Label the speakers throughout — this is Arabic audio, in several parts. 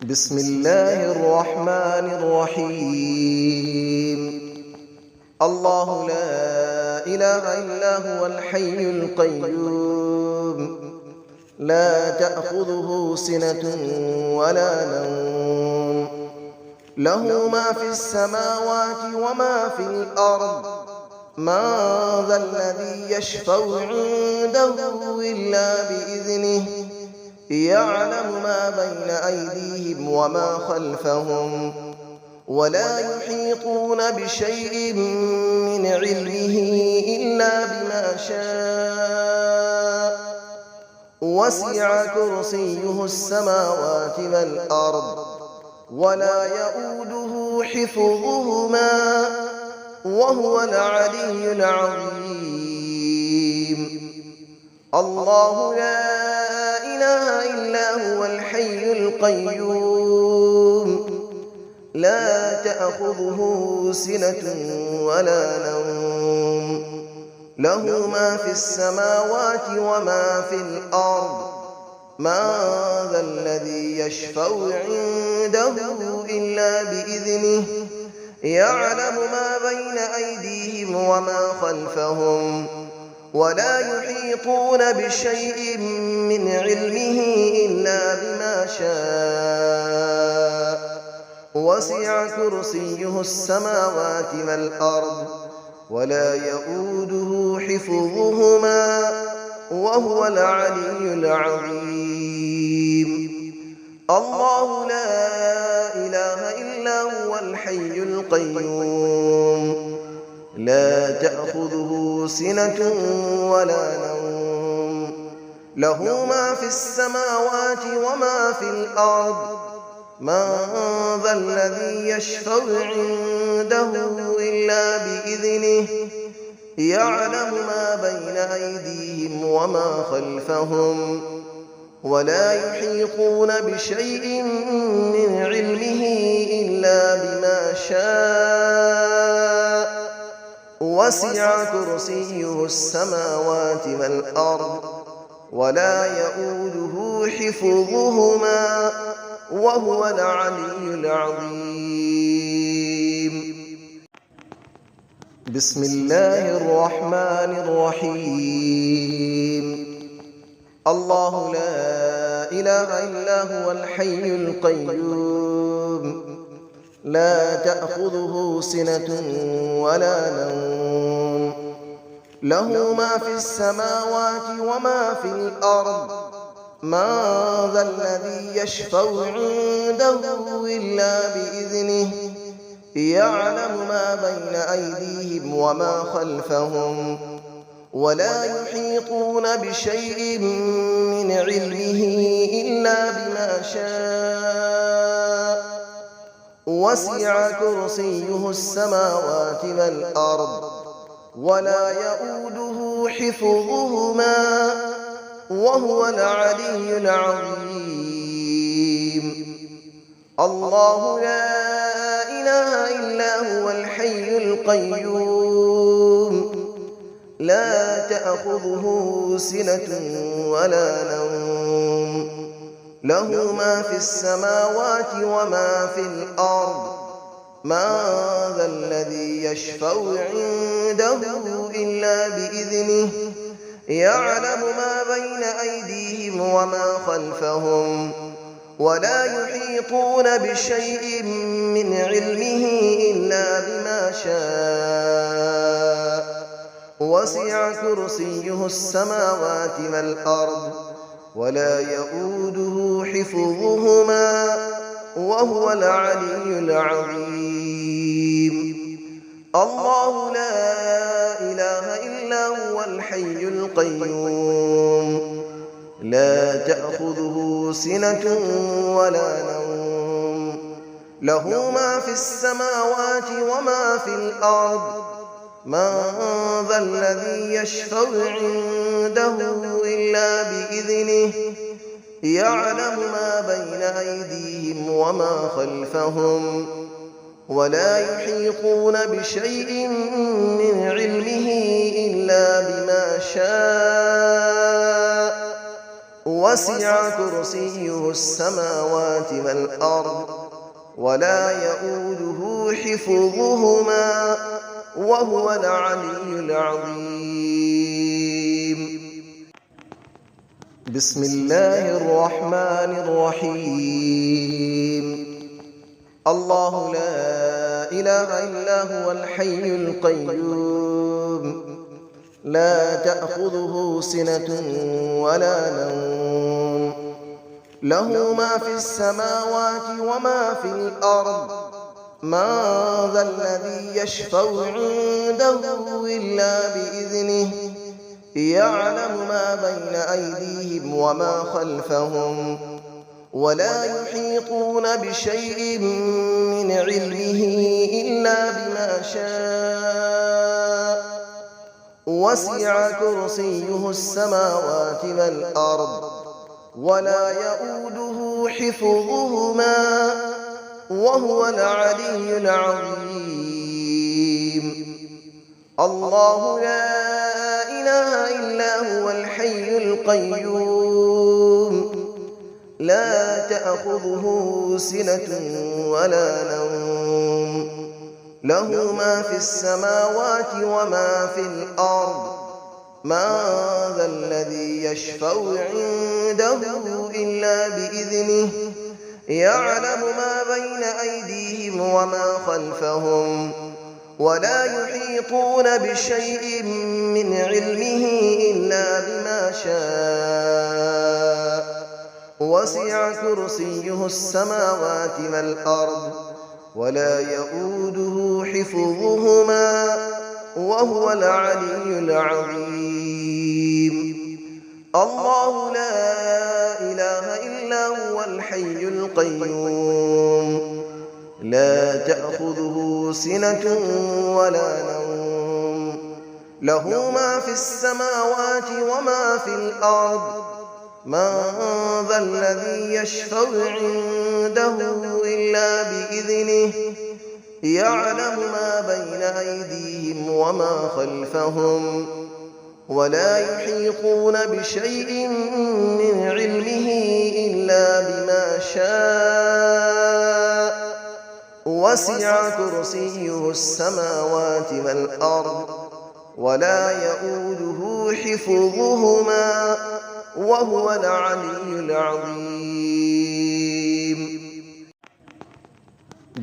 Speaker 1: بسم الله الرحمن الرحيم. الله لا إله إلا هو الحي القيوم، لا تأخذه سنة ولا نوم، له ما في السماوات وما في الأرض، من ذا الذي يشفع عنده إلا بإذنه، يعلم ما بين أيديهم وما خلفهم، ولا يحيطون بشيء من علمه إلا بما شاء، وسع كرسيه السماوات والأرض، ولا يؤوده حفظهما، وهو العلي العظيم. الله لا إله إلا هو الحي القيوم، لا تأخذه سنة ولا نوم، له ما في السماوات وما في الأرض، من ذا الذي يشفع عنده إلا بإذنه، يعلم ما بين أيديهم وما خلفهم، ولا يحيطون بشيء من علمه إلا بما شاء، وسع كرسيه السماوات والأرض، ولا يؤوده حفظهما، وهو العلي العظيم. الله لا إله إلا هو الحي القيوم، لا تأخذه سنة ولا نوم، له ما في السماوات وما في الأرض، من ذا الذي يشفع عنده إلا بإذنه، يعلم ما بين أيديهم وما خلفهم، ولا يحيطون بشيء من علمه إلا بما شاء، وسع كرسيه السماوات والأرض، ولا يؤوده حفظهما، وهو العلي العظيم. بسم الله الرحمن الرحيم. الله لا إله إلا هو الحي القيوم، لا تأخذه سنة ولا نوم، له ما في السماوات وما في الأرض، من ذا الذي يشفع عنده إلا بإذنه، يعلم ما بين أيديهم وما خلفهم، ولا يحيطون بشيء من علمه إلا بما شاء، وسع كرسيه السماوات والأرض، ولا يؤوده حفظهما، وهو العلي العظيم. الله لا إله إلا هو الحي القيوم، لا تأخذه سنة ولا نوم، له ما في السماوات وما في الأرض، من ذا الذي يشفع عنده إلا بإذنه، يعلم ما بين أيديهم وما خلفهم، ولا يحيطون بشيء من علمه إلا بما شاء، وسع كرسيه السماوات والأرض، ولا يؤوده حفظهما، وهو العلي العظيم. الله لا إله إلا هو الحي القيوم، لا تأخذه سنة ولا نوم، له ما في السماوات وما في الأرض، من ذا الذي يشفع عنده إلا بإذنه، يعلم ما بين أيديهم وما خلفهم، ولا يحيطون بشيء من علمه إلا بما شاء، وسع كرسيه السماوات والأرض ولا يؤوده حفظهما وهو العلي العظيم. بسم الله الرحمن الرحيم. الله لا إله إلا هو الحي القيوم لا تأخذه سنة ولا نوم له ما في السماوات وما في الأرض من ذا الذي يشفع عنده إلا بإذنه يعلم ما بين أيديهم وما خلفهم ولا يحيطون بشيء من علمه إلا بما شاء وسع كرسيه السماوات والأرض ولا يؤوده حفظهما وهو العلي العظيم. الله لا إله إلا هو الحي القيوم لا تأخذه سنة ولا نوم له ما في السماوات وما في الأرض من ذا الذي يشفع عنده إلا بإذنه يعلم ما بين أيديهم وما خلفهم ولا يحيطون بشيء من علمه إلا بما شاء وسع كرسيه السماوات والأرض ولا يؤوده حفظهما وهو العلي العظيم. الله لا إله إلا هو الحي القيوم لا تأخذه سنة ولا نوم له ما في السماوات وما في الأرض من ذا الذي يشفع عنده إلا بإذنه يعلم ما بين أيديهم وما خلفهم ولا يحيطون بشيء من علمه إلا بما شاء وسع كرسيه السماوات والأرض ولا يؤوده حفظهما وهو العلي العظيم.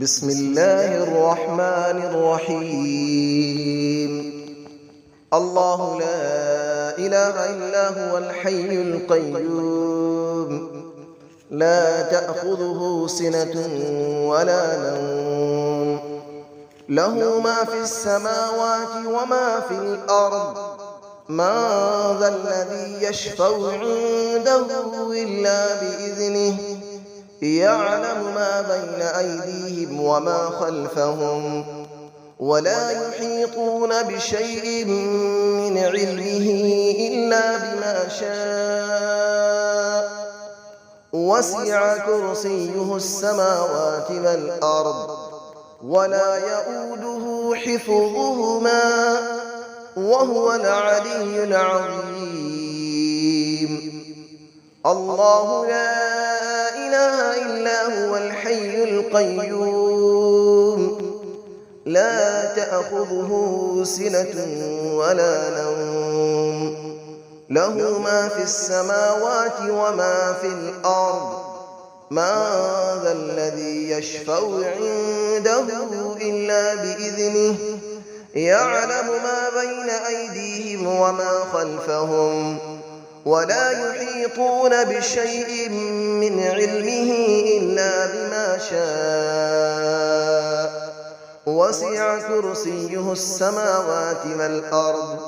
Speaker 1: بسم الله الرحمن الرحيم. الله لا إله إلا هو الحي القيوم لا تأخذه سنة ولا نوم له ما في السماوات وما في الأرض من ذا الذي يشفع عنده إلا بإذنه يعلم ما بين أيديهم وما خلفهم ولا يحيطون بشيء من علمه إلا بما شاء وسع كرسيه السماوات والأرض ولا يؤوده حفظهما وهو العلي العظيم. الله لا إله إلا هو الحي القيوم لا تأخذه سنة ولا نوم له ما في السماوات وما في الأرض من ذا الذي يشفع عنده إلا بإذنه يعلم ما بين أيديهم وما خلفهم ولا يحيطون بشيء من علمه إلا بما شاء وسع كرسيه السماوات والأرض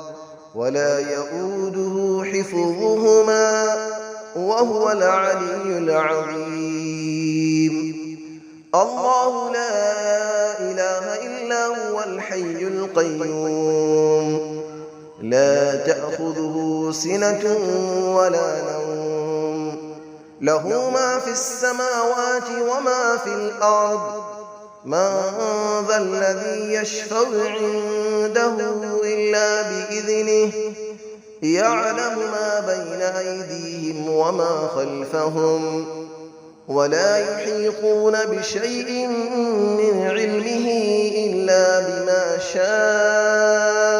Speaker 1: ولا يؤوده حفظهما وهو العلي العظيم. الله لا إله إلا هو الحي القيوم لا تأخذه سنة ولا نوم له ما في السماوات وما في الأرض من ذا الذي يشفع عنده إلا بإذنه يعلم ما بين أيديهم وما خلفهم ولا يحيطون بشيء من علمه إلا بما شاء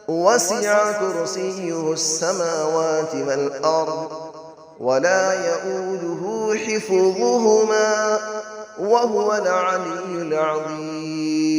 Speaker 1: وسع كرسيه السماوات والأرض ولا يئوده حفظهما وهو العلي العظيم